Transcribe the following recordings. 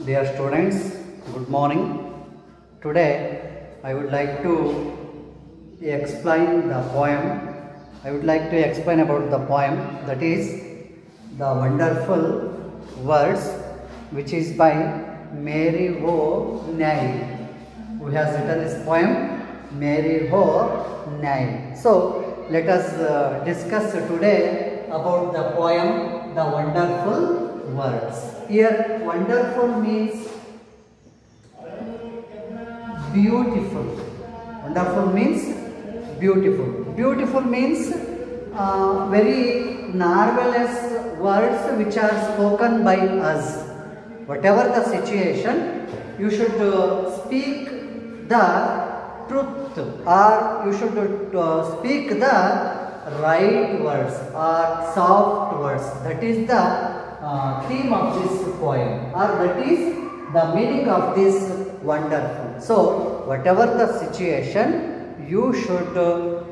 Dear students, good morning. Today I would like to explain the poem. I would like to explain about the poem, that is The Wonderful Words, which is by Mary O. Nye. Who has written this poem? Mary O. Nye. So let us discuss today about the poem The Wonderful Words. Here wonderful means beautiful. Wonderful means beautiful. Beautiful means very marvelous words which are spoken by us. Whatever the situation, you should speak the truth, or you should speak the right words or soft words. That is the theme of this poem, or that is the meaning of this wonderful. So whatever the situation, you should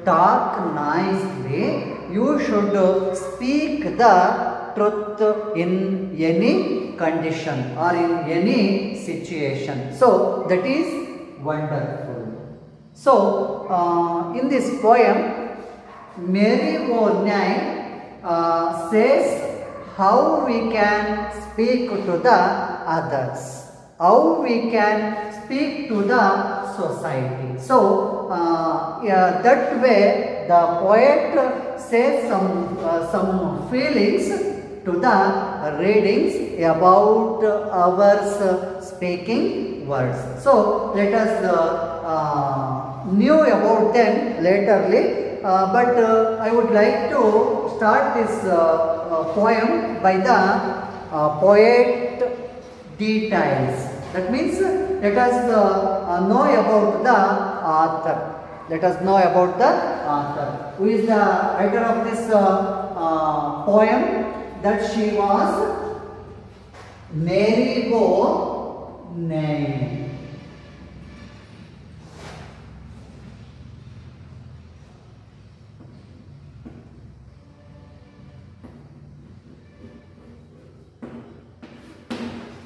talk nicely, you should speak the truth in any condition or in any situation. So that is wonderful. So in this poem, Mary O. Nye says how we can speak to the others, how we can speak to the society. So that way the poet says some feelings to the readings about our speaking words. So let us knew about them laterly, but I would like to start this poem by the poet details. That means let us know about the author. Let us know about the author. Who is the writer of this poem? That she was Mary O. Nye.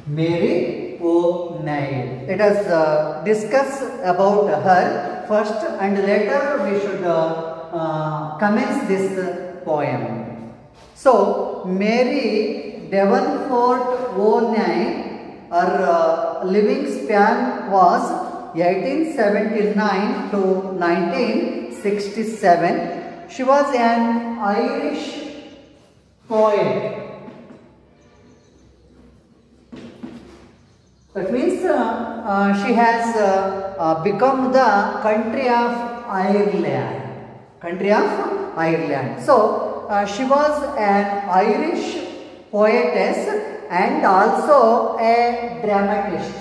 Mary O. Nye. Let us discuss about her first, and later we should commence this poem. So Mary Devonport O. Nye, her living span was 1879 to 1967. She was an Irish poet. That means she has become the country of Ireland. Country of Ireland. So she was an Irish poetess and also a dramatist.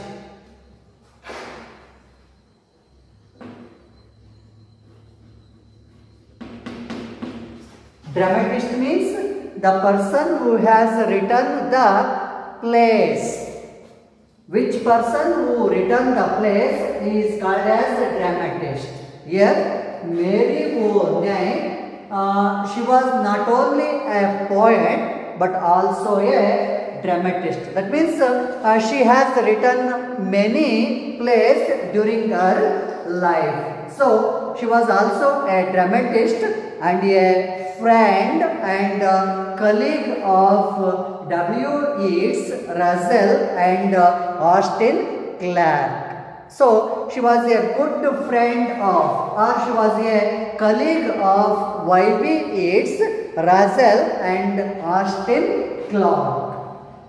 Dramatist means the person who has written the plays. Which person who written the plays is called as a dramatist. Here, Mary O. Nye, she was not only a poet but also a dramatist. That means she has written many plays during her life. So she was also a dramatist and a friend and colleague of W. Yeats Russell and Austin Clarke. So she was a good friend of, or she was a colleague of Y.B. Yeats Russell and Austin Clarke.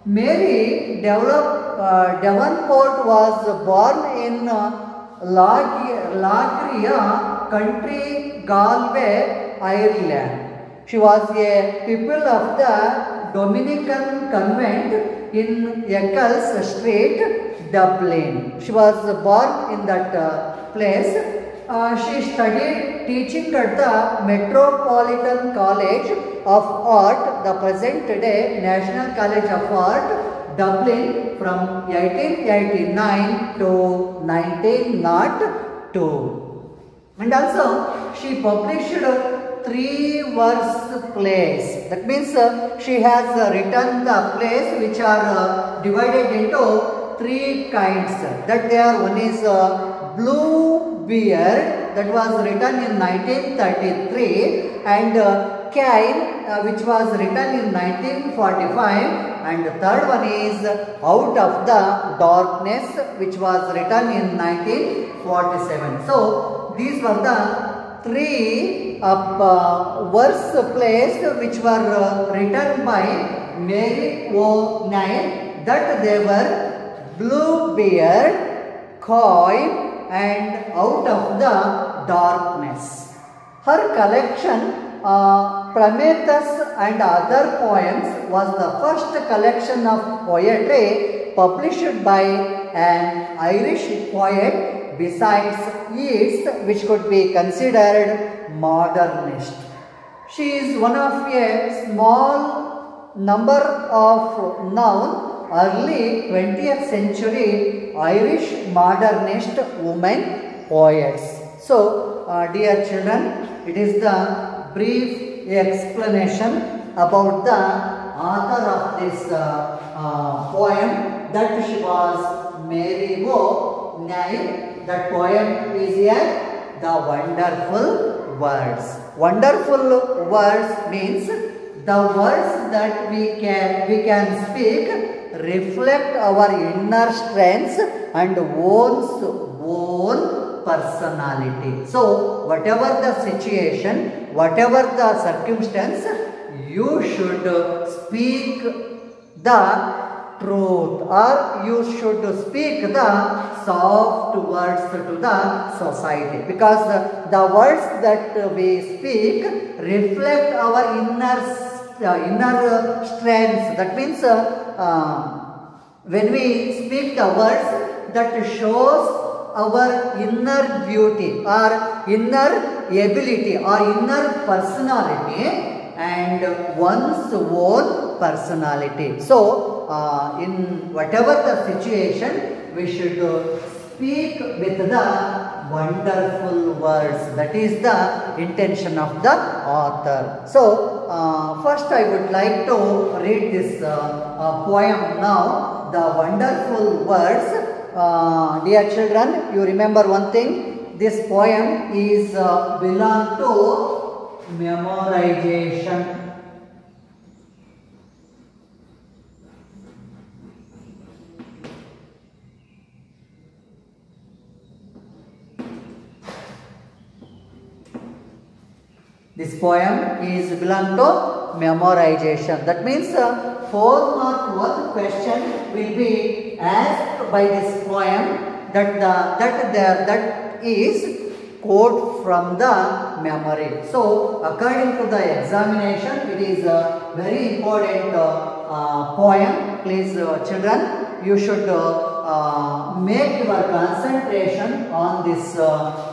Mary Devonport was born in Lagria, County Galway, Ireland. She was a pupil of the Dominican convent in Eccles Street, Dublin. She was born in that place. She studied teaching at the Metropolitan College of Art, the present day National College of Art, Dublin, from 1889 to 1902. And also she published 3 verse plays. That means she has written the plays which are divided into three kinds that they are. One is Bluebeard, that was written in 1933, and Kyle, which was written in 1945, and the third one is Out of the Darkness, which was written in 1947. So these were the three verse plays which were written by Mary O'Neill, that they were Bluebeard, Coy, and Out of the Darkness. Her collection Prometheus and Other Poems was the first collection of poetry published by an Irish poet besides Yeats, which could be considered modernist. She is one of a small number of known early 20th century Irish modernist women poets. So, dear children, it is the brief explanation about the author of this poem, that she was Mary O'Neill. That poem is here, The Wonderful Words. Wonderful words means the words that we can speak reflect our inner strengths and own personality. So whatever the situation, whatever the circumstance, you should speak the truth, or you should speak the soft words to the society, because the words that we speak reflect our inner strengths. That means when we speak the words that shows our inner beauty or inner ability or inner personality and one's own personality. So, in whatever the situation, we should speak with the wonderful words. That is the intention of the author. So, first I would like to read this poem now, The Wonderful Words. Dear children, you remember one thing, this poem is belong to memorization. This poem is belong to memorization. That means 4 mark one question will be asked by this poem, that is quote from the memory. So according to the examination, it is a very important poem. Please children, you should make your concentration on this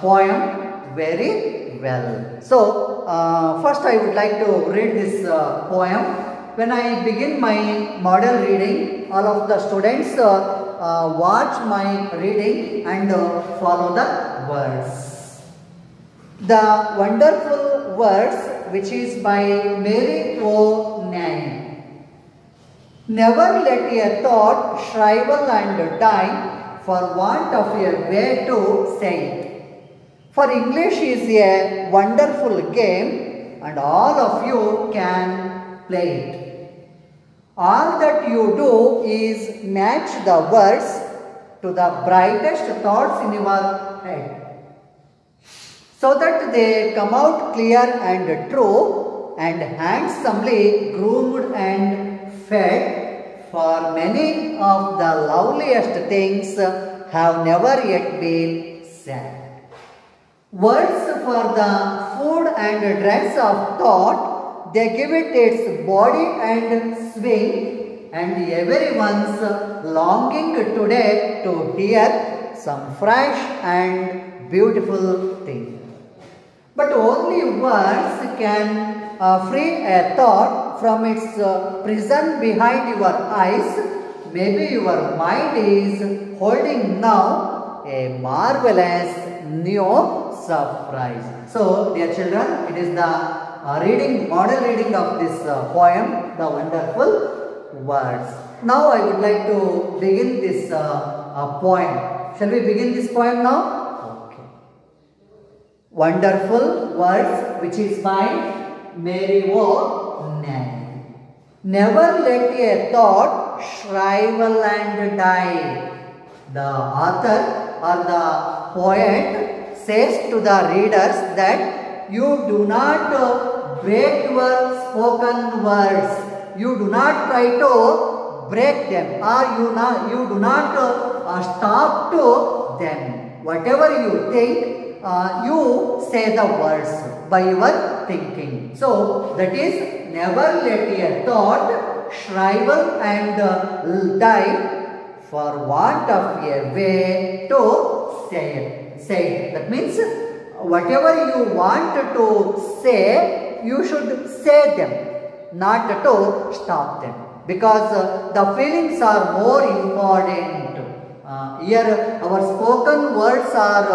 poem very well. So first I would like to read this poem. When I begin my model reading, all of the students watch my reading and follow the words. The Wonderful Words, which is by Mary O'Neill. Never let a thought shrivel and die for want of a way to say it. For English is a wonderful game and all of you can play it. All that you do is match the words to the brightest thoughts in your head, so that they come out clear and true and handsomely groomed and fed, for many of the loveliest things have never yet been said. Words for the food and dress of thought, they give it its body and swing, and everyone's longing today to hear some fresh and beautiful thing. But only words can free a thought from its prison behind your eyes. Maybe your mind is holding now a marvelous new surprise. So, dear children, it is the model reading of this poem, The Wonderful Words. Now I would like to begin this poem. Shall we begin this poem now? Okay. Wonderful words, which is by Mary O'Neill. Never let a thought shrivel and die. The author or the poet says to the readers that you do not break your spoken words. You do not try to break them, or you do not stop to them. Whatever you think, you say the words by your thinking. So that is, never let a thought shrivel and die for want of a way to say it. That means whatever you want to say, you should say them, not to stop them. Because the feelings are more important. Here our spoken words are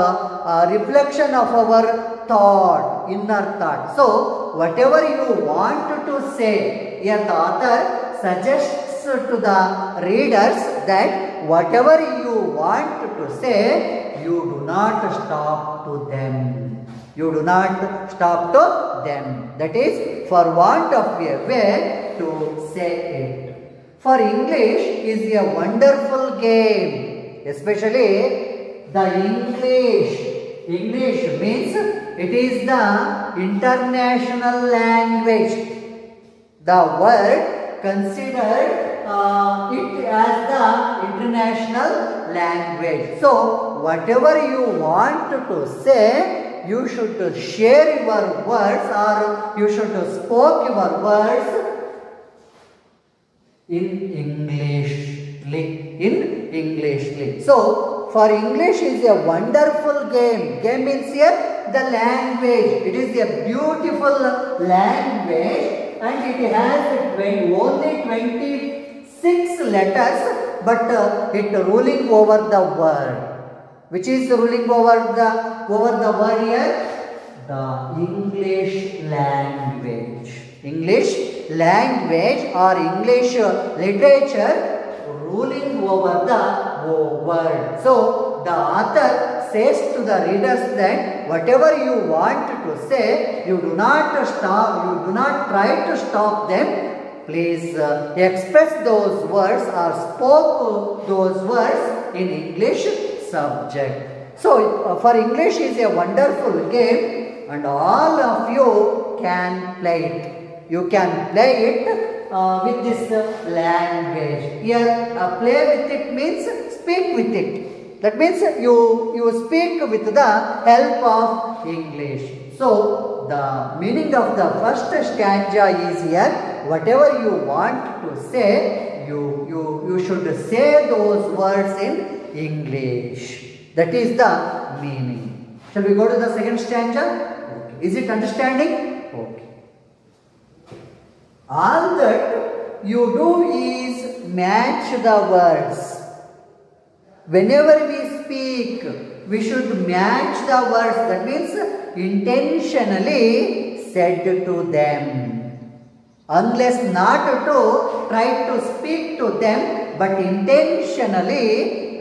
a reflection of our thought, inner thought. So whatever you want to say, here the author suggests to the readers that whatever you want to say, you do not stop to them. You do not stop to them. That is, for want of a way to say it. For English is a wonderful game, especially the English. English means it is the international language. The word considered it as the international language. So, whatever you want to say, you should share your words, or you should speak your words in English. So, for English is a wonderful game. Game means here the language. It is a beautiful language, and it has only 26 letters, but it ruling over the word. Which is ruling over the word here? The English language. English language or English literature ruling over the word. So the author says to the readers that whatever you want to say, you do not stop, you do not try to stop them. Please express those words or spoke those words in English subject. So for English is a wonderful game, and all of you can play it. You can play it with this language. Here play with it means speak with it. That means you speak with the help of English. So the meaning of the first stanza is here, whatever you want to say, you should say those words in English. That is the meaning. Shall we go to the second stanza? Okay. Is it understanding? Okay. All that you do is match the words. Whenever we speak, we should match the words. That means intentionally said to them. Unless not to try to speak to them, but intentionally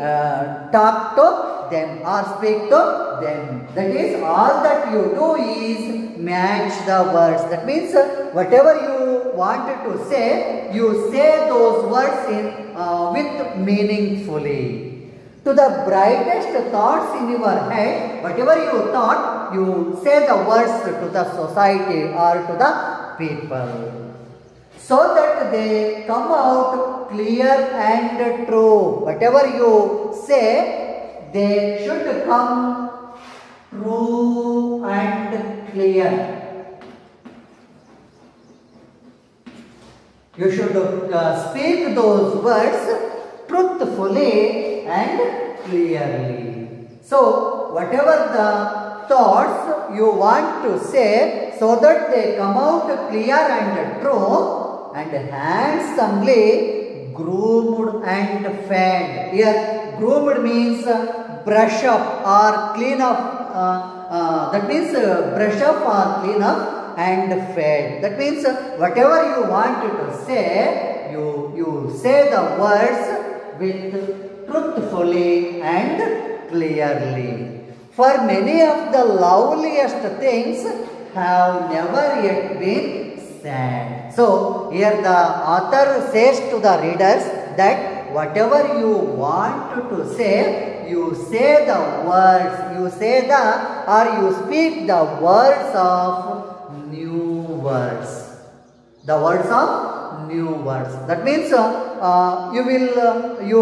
talk to them or speak to them. That is, all that you do is match the words. That means whatever you wanted to say, you say those words with meaningfully. To the brightest thoughts in your head, whatever you thought, you say the words to the society or to the people, so that they come out clear and true. Whatever you say, they should come true and clear. You should speak those words truthfully and clearly. So, whatever the thoughts you want to say, so that they come out clear and true and handsomely groomed and fed. Here, groomed means brush up or clean up. That means brush up or clean up and fed. That means whatever you want to say, you say the words with truthfully and clearly. For many of the loveliest things have never yet been said. So here the author says to the readers that whatever you want to say, you say the words, you say the or you speak the words of new words. The words of new words. That means you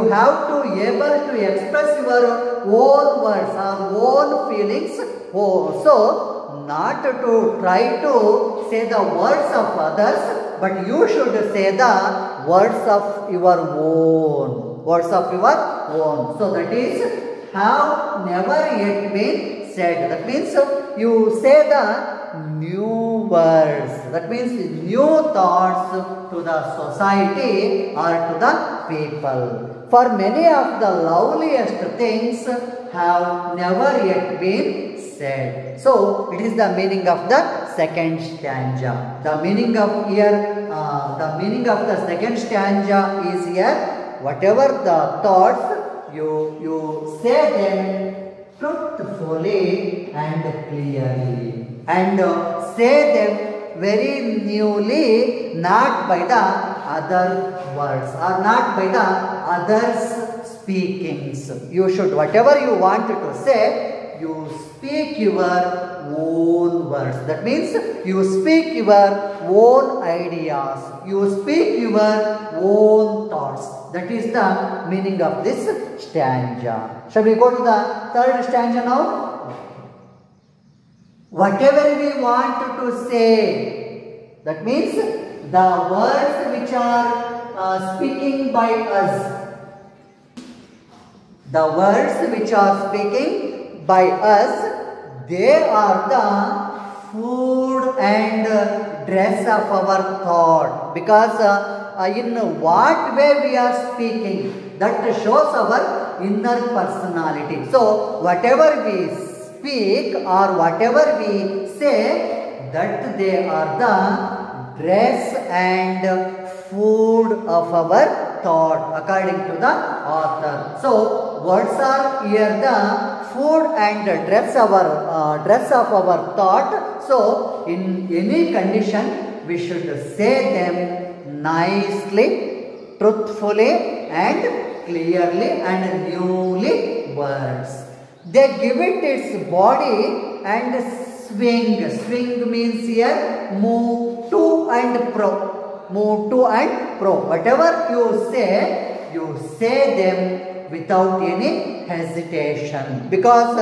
have to able to express your own words or own feelings. So not to try to say the words of others, but you should say the words of your own. Words of your own. So that is have never yet been said. That means you say the new words. That means new thoughts to the society or to the people. For many of the loveliest things have never yet been said. So it is the meaning of the second stanza. The meaning of here, the meaning of the second stanza is here. Whatever the thoughts, you say them truthfully and clearly, and say them very newly, not by the other words or not by the others' speakings. You should, whatever you want to say, you speak your own words. That means you speak your own ideas, you speak your own thoughts. That is the meaning of this stanza. Shall we go to the third stanza now? Whatever we want to say, that means the words which are speaking by us, the words which are speaking by us, they are the food and dress of our thought. Because in what way we are speaking, that shows our inner personality. So whatever we speak or whatever we say, that they are the dress and food of our thought according to the author. So words are here the food and dress of our thought. So in any condition we should say them nicely, truthfully and clearly and newly words. They give it its body and swing. Swing means here move to and pro. Move to and pro. Whatever you say them without any hesitation. Because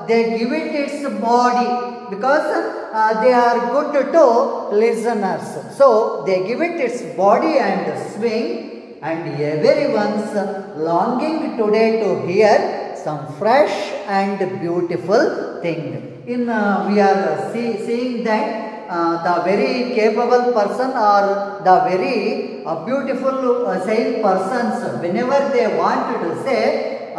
they give it its body. Because they are good to listeners. So they give it its body and swing. And everyone's longing today to hear some fresh and beautiful thing. We are seeing that the very capable person or the very beautiful sane persons, whenever they want to say,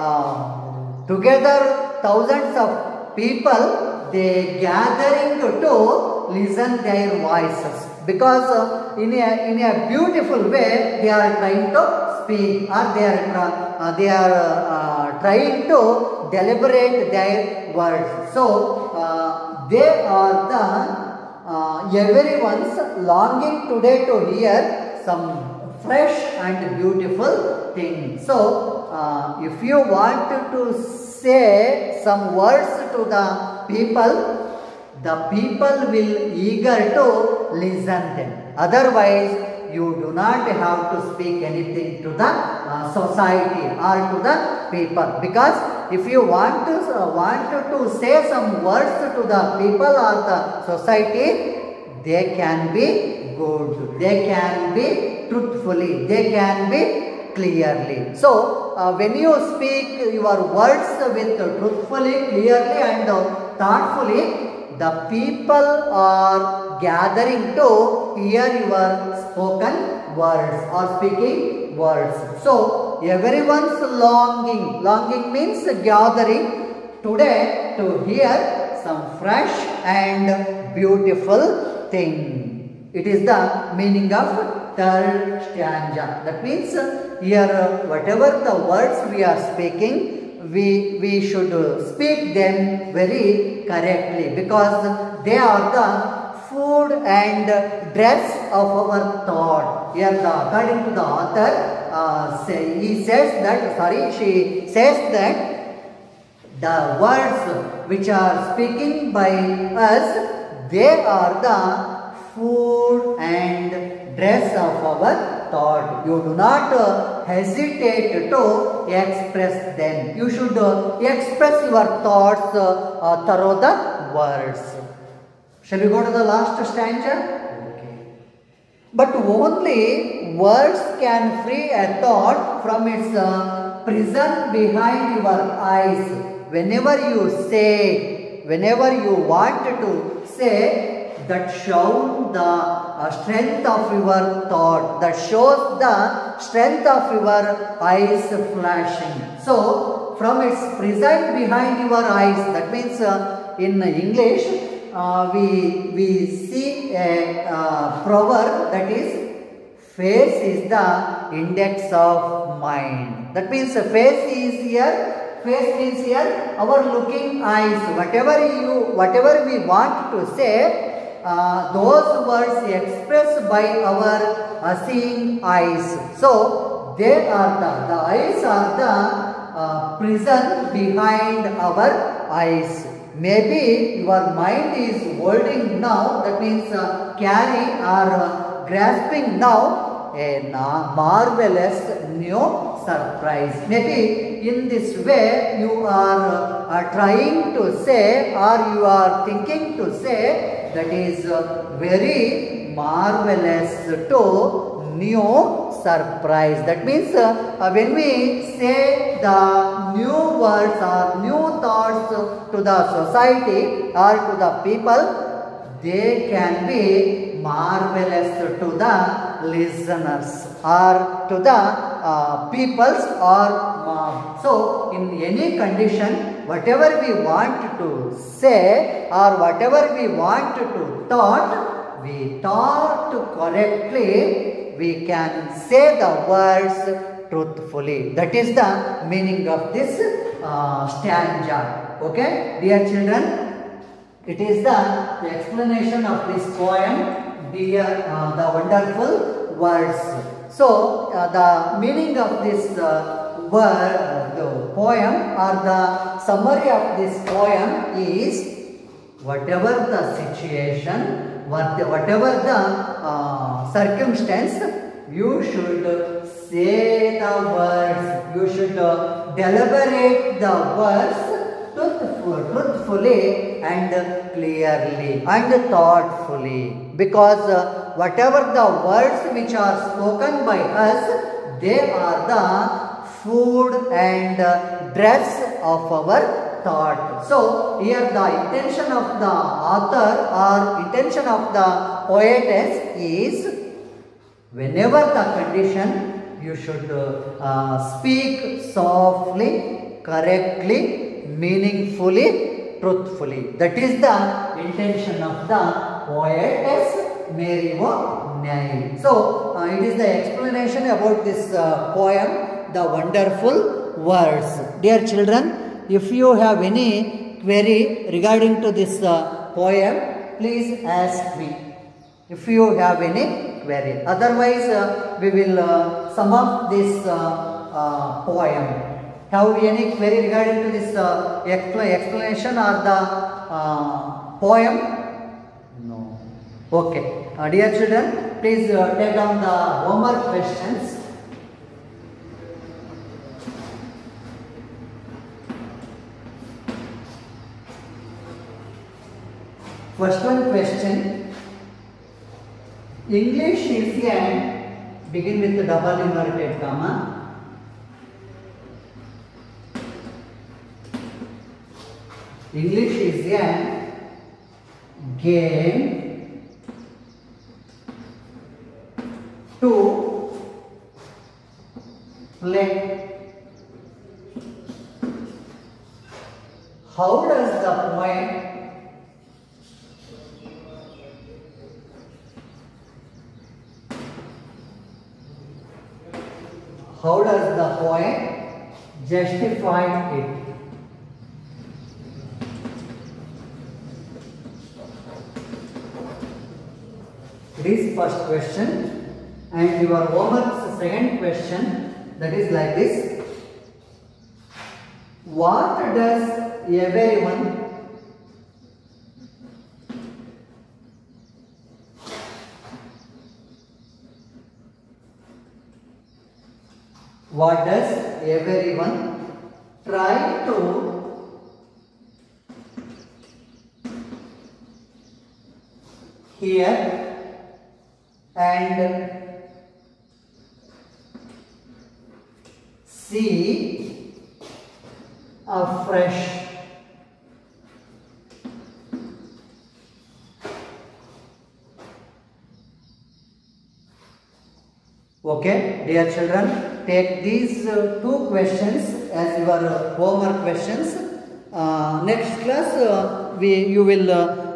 together thousands of people, they gathering to listen their voices. Because in a beautiful way they are trying to speak, or they are trying to deliberate their words. So they are the everyone's longing today to hear some fresh and beautiful thing. So if you want to say some words to the people will eager to listen them. Otherwise, you do not have to speak anything to the society or to the people. Because if you want to say some words to the people or the society, they can be good, they can be truthfully, they can be clearly. So when you speak your words with truthfully, clearly and thoughtfully, the people are gathering to hear your spoken words or speaking words. So everyone's longing means gathering today to hear some fresh and beautiful thing. It is the meaning of third stanza. That means here whatever the words we are speaking, we should speak them very correctly, because they are the food and dress of our thought. Here according to the author, she says that the words which are speaking by us, they are the food and dress of our thought. You do not hesitate to express them. You should express your thoughts through the words. Shall we go to the last stanza? Okay. But only words can free a thought from its prison behind your eyes. Whenever you want to say, that shows the strength of your thought, that shows the strength of your eyes flashing. So, from its prison behind your eyes, that means in English, we see a proverb, that is, face is the index of mind. That means face is here, face means here our looking eyes. Whatever we want to say, those words expressed by our seeing eyes. So, they are the eyes are the prison behind our eyes. Maybe your mind is holding now, that means carry or grasping now a marvelous new surprise. Maybe in this way you are trying to say, or you are thinking to say, that is very marvelous to new surprise. That means when we say the new words or new thoughts to the society or to the people, they can be marvelous to the listeners or to the peoples or mob. So, in any condition, whatever we want to say or whatever we want to thought, we thought correctly, we can say the words truthfully. That is the meaning of this stanza. Okay, dear children, it is the explanation of this poem, the wonderful words. So, the meaning of this the poem or the summary of this poem is, whatever the situation, whatever the circumstance, you should say the words, you should deliberate the words truthfully and clearly and thoughtfully, because whatever the words which are spoken by us, they are the food and dress of our thought. So, here the intention of the author or intention of the poetess is, whenever the condition, you should speak softly, correctly, meaningfully, truthfully. That is the intention of the poetess Mary O'Neill. So, it is the explanation about this poem, The Wonderful Words. Dear children, if you have any query regarding to this poem, please ask me. If you have any query. Otherwise, we will sum up this poem. Have any query regarding to this explanation or the poem? No. Okay. Dear children, please take down the homework questions. First one question. English is an, begin with the double inverted comma. English is a game to play. How does the poem How does the poet justify it? It is first question, and your homework's second question, that is like this. What does everyone try to hear and see afresh? Okay, dear children, take these two questions as your homework questions. Next class, you will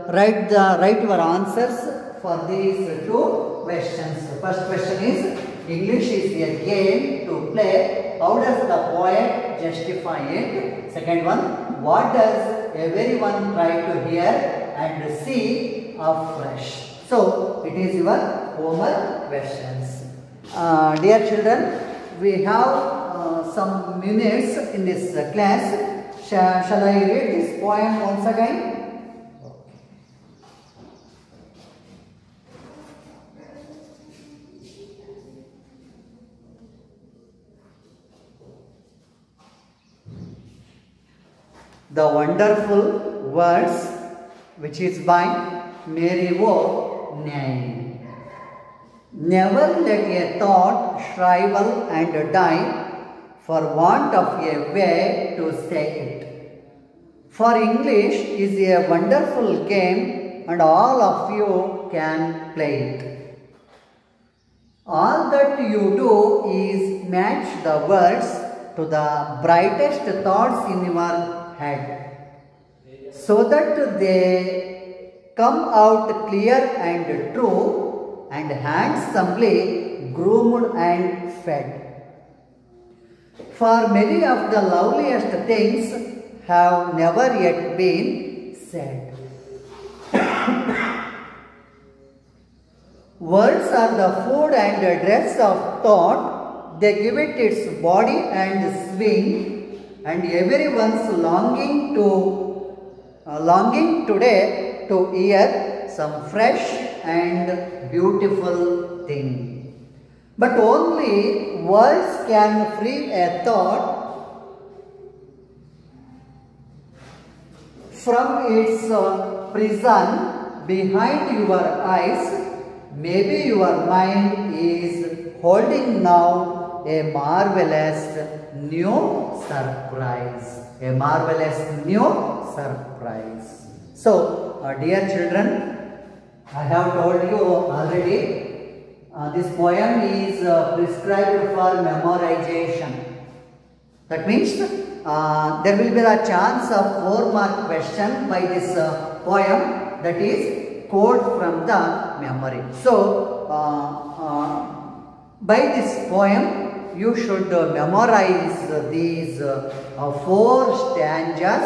write your answers for these two questions. First question is, English is a game to play. How does the poet justify it? Second one, what does everyone try to hear and see afresh? So, it is your homework questions. Dear children, we have some minutes in this class. Shall I read this poem once again? The Wonderful Words, which is by Mary O. Nye. Never let a thought shrivel and die for want of a way to say it. For English is a wonderful game and all of you can play it. All that you do is match the words to the brightest thoughts in your head, so that they come out clear and true and handsomely groomed and fed. For many of the loveliest things have never yet been said. Words are the food and dress of thought. They give it its body and swing, and everyone's longing today to hear some fresh and beautiful thing. But only words can free a thought from its prison behind your eyes. Maybe your mind is holding now a marvelous new surprise. A marvelous new surprise. So, dear children, I have told you already, this poem is prescribed for memorization. That means there will be a chance of 4-mark question by this poem, that is quote from the memory. So, by this poem you should memorize these 4 stanzas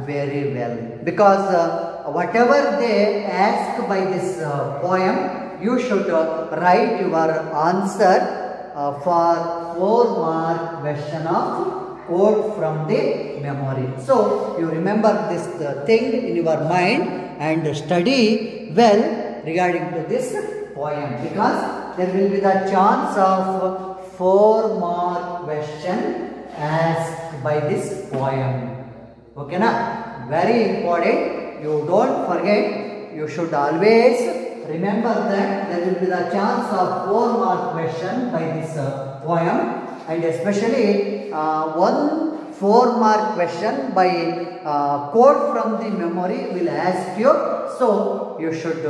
very well, because whatever they ask by this poem, you should write your answer for 4-mark question of quote from the memory. So, you remember this thing in your mind and study well regarding to this poem, because there will be the chance of 4-mark question asked by this poem. Okay, na? Very important. You don't forget, you should always remember that there will be the chance of 4-mark question by this poem, and especially one 4-mark question by quote from the memory will ask you. So, you should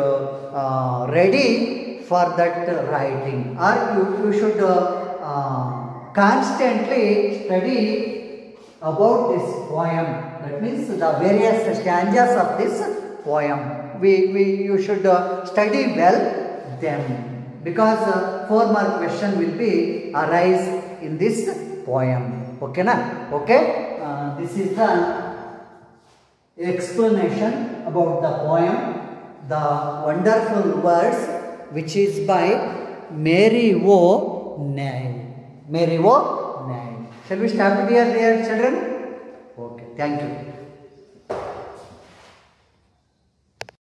ready for that writing, or you should constantly study about this poem. That means the various stanzas of this poem. You should study well them, because 4-mark question will be arise in this poem. Okay na? Okay, this is the explanation about the poem, the wonderful words, which is by Mary O'Neill. Mary O'Neill. Shall we stop here, dear children? Okay, thank you.